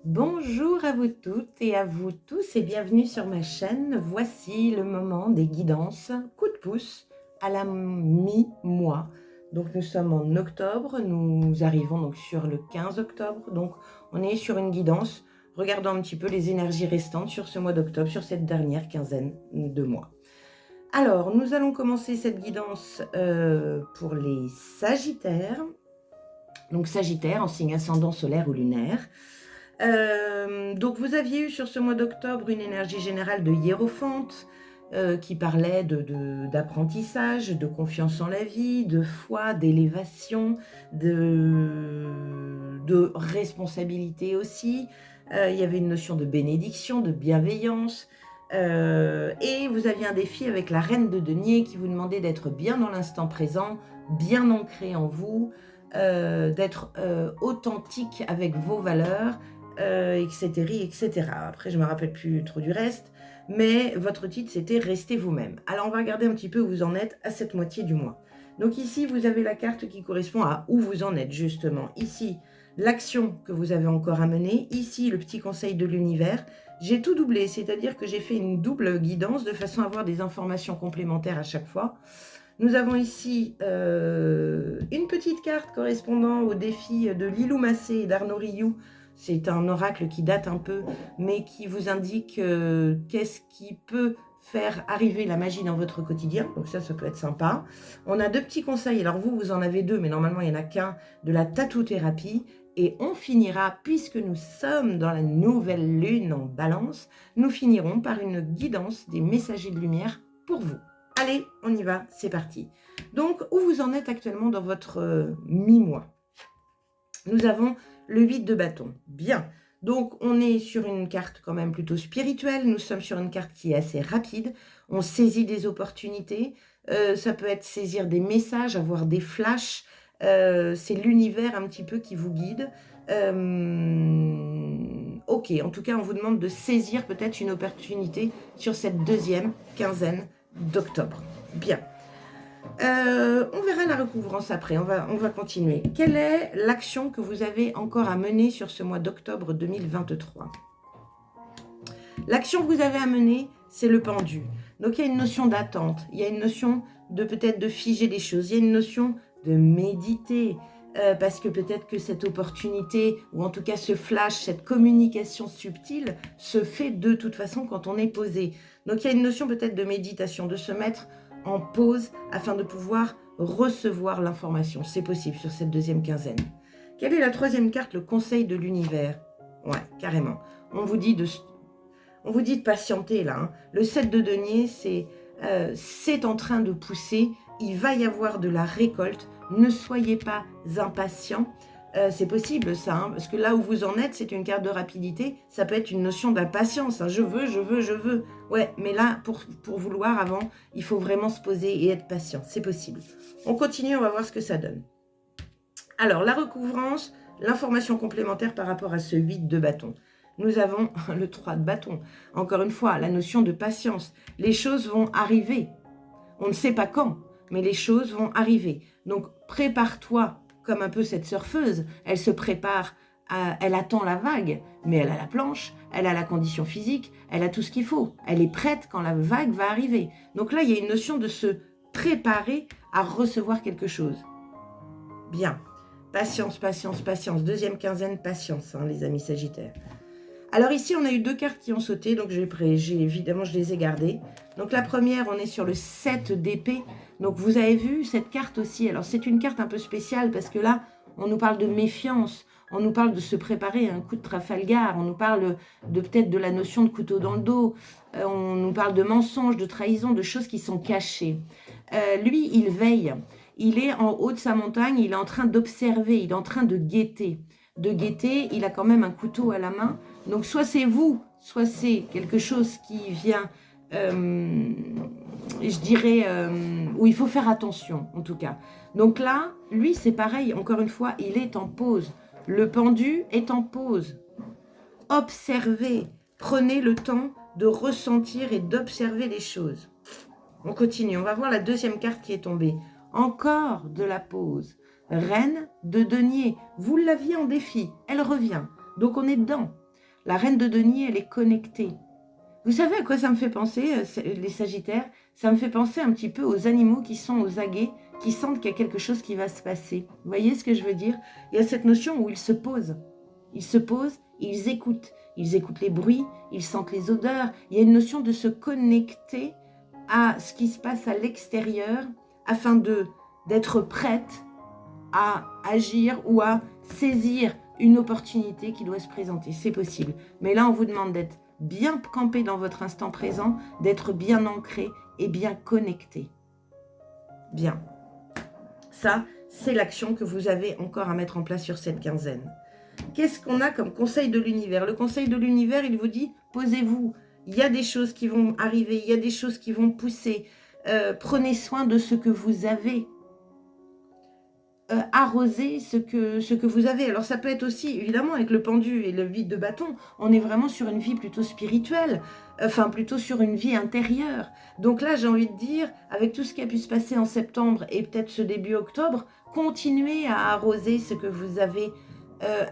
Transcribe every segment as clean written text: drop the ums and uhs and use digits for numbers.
Bonjour à vous toutes et à vous tous et bienvenue sur ma chaîne. Voici le moment des guidances coup de pouce à la mi-mois. Donc nous sommes en octobre, nous arrivons donc sur le 15 octobre. Donc on est sur une guidance, regardant un petit peu les énergies restantes sur ce mois d'octobre, sur cette dernière quinzaine de mois. Alors nous allons commencer cette guidance pour les Sagittaires. Donc Sagittaire en signe ascendant solaire ou lunaire. Donc vous aviez eu sur ce mois d'octobre une énergie générale de hiérophante qui parlait d'apprentissage, de confiance en la vie, de foi, d'élévation, de responsabilité aussi. Il y avait une notion de bénédiction, de bienveillance. Et vous aviez un défi avec la reine de denier qui vous demandait d'être bien dans l'instant présent, bien ancré en vous, d'être authentique avec vos valeurs, etc., etc. Après, je ne me rappelle plus trop du reste, mais votre titre, c'était « Restez vous-même ». Alors, on va regarder un petit peu où vous en êtes à cette moitié du mois. Donc ici, vous avez la carte qui correspond à où vous en êtes, justement. Ici, l'action que vous avez encore à mener. Ici, le petit conseil de l'univers. J'ai tout doublé, c'est-à-dire que j'ai fait une double guidance de façon à avoir des informations complémentaires à chaque fois. Nous avons ici une petite carte correspondant au défi de Lilou Massé et d'Arnaud Rioux. C'est un oracle qui date un peu, mais qui vous indique qu'est-ce qui peut faire arriver la magie dans votre quotidien. Donc ça peut être sympa. On a deux petits conseils. Alors vous en avez deux, mais normalement, il n'y en a qu'un, de la tatou-thérapie. Et on finira, puisque nous sommes dans la nouvelle lune en balance, nous finirons par une guidance des messagers de lumière pour vous. Allez, on y va, c'est parti. Donc, où vous en êtes actuellement dans votre mi-mois? Nous avons le 8 de bâton. Bien. Donc, on est sur une carte quand même plutôt spirituelle. Nous sommes sur une carte qui est assez rapide. On saisit des opportunités. Ça peut être saisir des messages, avoir des flashs. C'est l'univers un petit peu qui vous guide. Ok, en tout cas, on vous demande de saisir peut-être une opportunité sur cette deuxième quinzaine d'octobre. Bien. On verra la recouvrance après, on va continuer. Quelle est l'action que vous avez encore à mener sur ce mois d'octobre 2023? L'action que vous avez à mener, c'est le pendu. Donc il y a une notion d'attente, il y a une notion de peut-être de figer des choses, il y a une notion de méditer, parce que peut-être que cette opportunité, ou en tout cas ce flash, cette communication subtile, se fait de toute façon quand on est posé. Donc il y a une notion peut-être de méditation, de se mettre en pause afin de pouvoir recevoir l'information. C'est possible sur cette deuxième quinzaine. Quelle est la troisième carte? Le conseil de l'univers. Ouais, carrément. On vous dit de patienter là. Hein. Le 7 de denier, c'est en train de pousser. Il va y avoir de la récolte. Ne soyez pas impatients. C'est possible ça, hein, parce que là où vous en êtes, c'est une carte de rapidité. Ça peut être une notion d'impatience. Hein. Je veux, je veux, je veux. Ouais, mais là, pour vouloir avant, il faut vraiment se poser et être patient. C'est possible. On continue, on va voir ce que ça donne. Alors, la recouvrance, l'information complémentaire par rapport à ce 8 de bâton. Nous avons le 3 de bâton. Encore une fois, la notion de patience. Les choses vont arriver. On ne sait pas quand, mais les choses vont arriver. Donc, prépare-toi comme un peu cette surfeuse. Elle se prépare, elle attend la vague, mais elle a la planche, elle a la condition physique, elle a tout ce qu'il faut. Elle est prête quand la vague va arriver. Donc là, il y a une notion de se préparer à recevoir quelque chose. Bien. Patience, patience, patience. Deuxième quinzaine, patience, hein, les amis Sagittaires. Alors ici, on a eu deux cartes qui ont sauté, donc évidemment, je les ai gardées. Donc la première, on est sur le 7 d'épée. Donc vous avez vu cette carte aussi. Alors c'est une carte un peu spéciale parce que là, on nous parle de méfiance. On nous parle de se préparer à un coup de Trafalgar. On nous parle de peut-être de la notion de couteau dans le dos. On nous parle de mensonges, de trahison, de choses qui sont cachées. Lui, il veille. Il est en haut de sa montagne. Il est en train d'observer. Il est en train de guetter. Il a quand même un couteau à la main. Donc, soit c'est vous, soit c'est quelque chose qui vient, je dirais, où il faut faire attention, en tout cas. Donc là, lui, c'est pareil, encore une fois, il est en pause. Le pendu est en pause. Observez, prenez le temps de ressentir et d'observer les choses. On continue, on va voir la deuxième carte qui est tombée. Encore de la pause. Reine de denier, vous l'aviez en défi, elle revient. Donc on est dedans. La reine de denier, elle est connectée. Vous savez à quoi ça me fait penser, les Sagittaires? Ça me fait penser un petit peu aux animaux qui sont aux aguets, qui sentent qu'il y a quelque chose qui va se passer. Vous voyez ce que je veux dire? Il y a cette notion où ils se posent. Ils se posent, ils écoutent. Ils écoutent les bruits, ils sentent les odeurs. Il y a une notion de se connecter à ce qui se passe à l'extérieur afin d'être prête à agir ou à saisir une opportunité qui doit se présenter. C'est possible. Mais là, on vous demande d'être bien campé dans votre instant présent, d'être bien ancré et bien connecté. Bien. Ça, c'est l'action que vous avez encore à mettre en place sur cette quinzaine. Qu'est-ce qu'on a comme conseil de l'univers? Le conseil de l'univers, il vous dit, posez-vous. Il y a des choses qui vont arriver, il y a des choses qui vont pousser. Prenez soin de ce que vous avez. Arroser ce que vous avez. Alors ça peut être aussi, évidemment, avec le pendu et le vide de bâton, on est vraiment sur une vie plutôt spirituelle, enfin plutôt sur une vie intérieure. Donc là, j'ai envie de dire, avec tout ce qui a pu se passer en septembre et peut-être ce début octobre, continuez à arroser ce que vous avez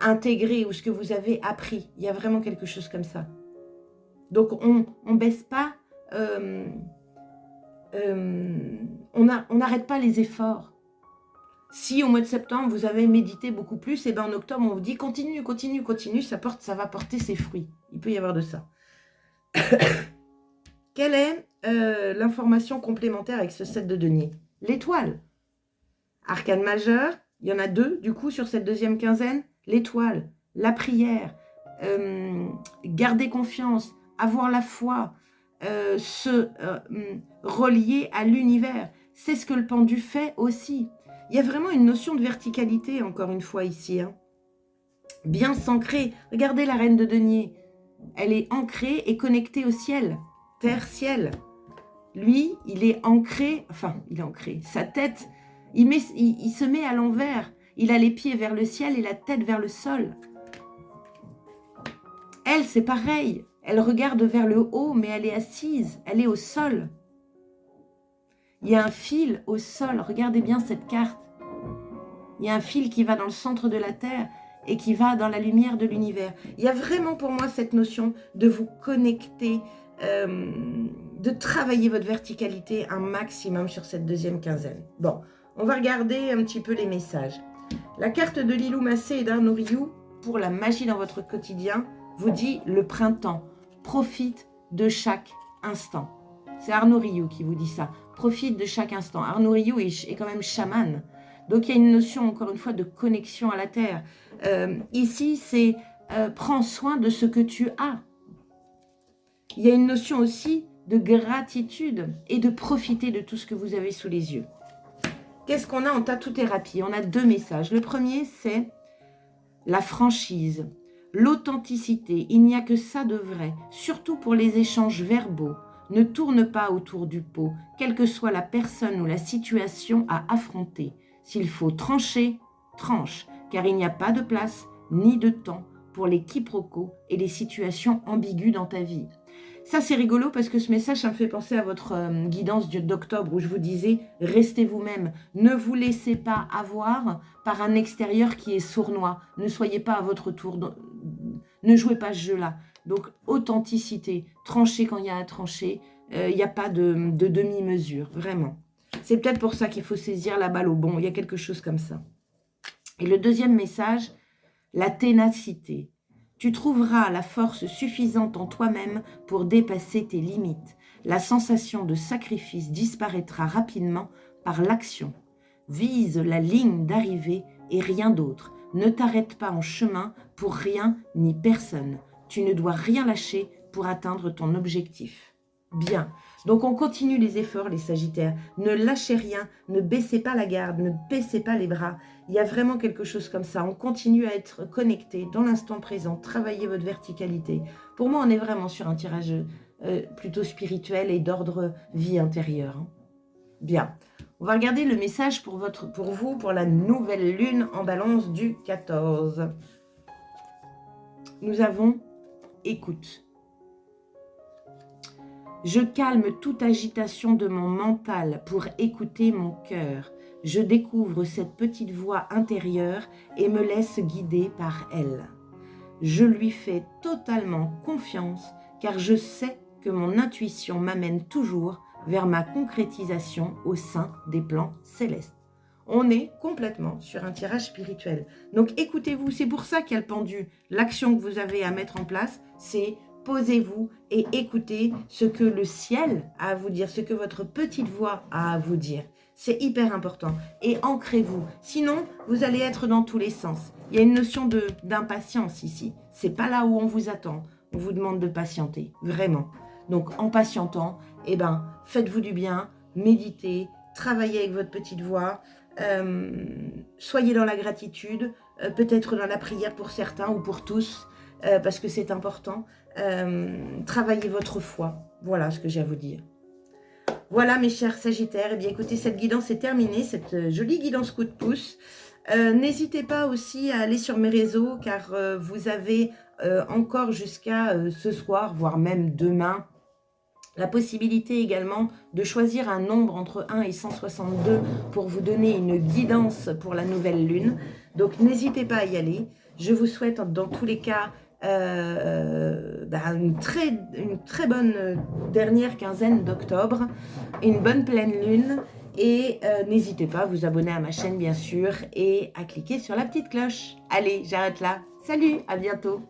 intégré ou ce que vous avez appris. Il y a vraiment quelque chose comme ça. Donc on baisse pas, on n'arrête pas les efforts. Si au mois de septembre, vous avez médité beaucoup plus, et bien en octobre, on vous dit continue, continue, continue, ça va porter ses fruits. Il peut y avoir de ça. Quelle est l'information complémentaire avec ce 7 de denier? L'étoile. Arcane majeur, il y en a 2 du coup sur cette deuxième quinzaine. L'étoile, la prière, garder confiance, avoir la foi, se relier à l'univers. C'est ce que le pendu fait aussi. Il y a vraiment une notion de verticalité, encore une fois, ici. Hein. Bien s'ancrer. Regardez la reine de denier. Elle est ancrée et connectée au ciel. Terre-ciel. Lui, il est ancré. Enfin, il est ancré. Sa tête, il se met à l'envers. Il a les pieds vers le ciel et la tête vers le sol. Elle, c'est pareil. Elle regarde vers le haut, mais elle est assise. Elle est au sol. Il y a un fil au sol, regardez bien cette carte. Il y a un fil qui va dans le centre de la Terre et qui va dans la lumière de l'univers. Il y a vraiment pour moi cette notion de vous connecter, de travailler votre verticalité un maximum sur cette deuxième quinzaine. Bon, on va regarder un petit peu les messages. La carte de Lilou Massé et d'Arnaud Rioux, pour la magie dans votre quotidien, vous dit le printemps. Profite de chaque instant. C'est Arnaud Rioux qui vous dit ça. Profite de chaque instant. Arnaud Rioux est quand même chaman. Donc, il y a une notion, encore une fois, de connexion à la terre. Ici, c'est prends soin de ce que tu as. Il y a une notion aussi de gratitude et de profiter de tout ce que vous avez sous les yeux. Qu'est-ce qu'on a en tatou-thérapie? On a 2 messages. Le premier, c'est la franchise, l'authenticité. Il n'y a que ça de vrai, surtout pour les échanges verbaux. Ne tourne pas autour du pot, quelle que soit la personne ou la situation à affronter. S'il faut trancher, tranche, car il n'y a pas de place ni de temps pour les quiproquos et les situations ambiguës dans ta vie. Ça, c'est rigolo parce que ce message, ça me fait penser à votre guidance d'octobre où je vous disais « Restez vous-même, ne vous laissez pas avoir par un extérieur qui est sournois. Ne soyez pas à votre tour, ne jouez pas ce jeu-là. » Donc, authenticité, trancher quand il y a à trancher, il n'y a pas de demi-mesure, vraiment. C'est peut-être pour ça qu'il faut saisir la balle au bon, il y a quelque chose comme ça. Et le deuxième message, la ténacité. Tu trouveras la force suffisante en toi-même pour dépasser tes limites. La sensation de sacrifice disparaîtra rapidement par l'action. Vise la ligne d'arrivée et rien d'autre. Ne t'arrête pas en chemin pour rien ni personne. Tu ne dois rien lâcher pour atteindre ton objectif. Bien. Donc, on continue les efforts, les Sagittaires. Ne lâchez rien, ne baissez pas la garde, ne baissez pas les bras. Il y a vraiment quelque chose comme ça. On continue à être connecté dans l'instant présent, travailler votre verticalité. Pour moi, on est vraiment sur un tirage plutôt spirituel et d'ordre vie intérieure. Bien. On va regarder le message pour vous, pour la nouvelle lune en balance du 14. Nous avons écoute. Je calme toute agitation de mon mental pour écouter mon cœur. Je découvre cette petite voix intérieure et me laisse guider par elle. Je lui fais totalement confiance car je sais que mon intuition m'amène toujours vers ma concrétisation au sein des plans célestes. On est complètement sur un tirage spirituel. Donc écoutez-vous, c'est pour ça qu'il y a le pendu. L'action que vous avez à mettre en place, c'est posez-vous et écoutez ce que le ciel a à vous dire, ce que votre petite voix a à vous dire. C'est hyper important. Et ancrez-vous. Sinon, vous allez être dans tous les sens. Il y a une notion d'impatience ici. C'est pas là où on vous attend. On vous demande de patienter, vraiment. Donc en patientant, eh ben, faites-vous du bien, méditez, travaillez avec votre petite voix, soyez dans la gratitude, peut-être dans la prière pour certains ou pour tous, parce que c'est important. Travaillez votre foi. Voilà ce que j'ai à vous dire. Voilà mes chers Sagittaires, eh bien écoutez, cette guidance est terminée, cette jolie guidance coup de pouce. N'hésitez pas aussi à aller sur mes réseaux car vous avez encore jusqu'à ce soir, voire même demain, la possibilité également de choisir un nombre entre 1 et 162 pour vous donner une guidance pour la nouvelle lune. Donc n'hésitez pas à y aller. Je vous souhaite dans tous les cas une très bonne dernière quinzaine d'octobre, une bonne pleine lune et n'hésitez pas à vous abonner à ma chaîne bien sûr et à cliquer sur la petite cloche. Allez, j'arrête là. Salut, à bientôt.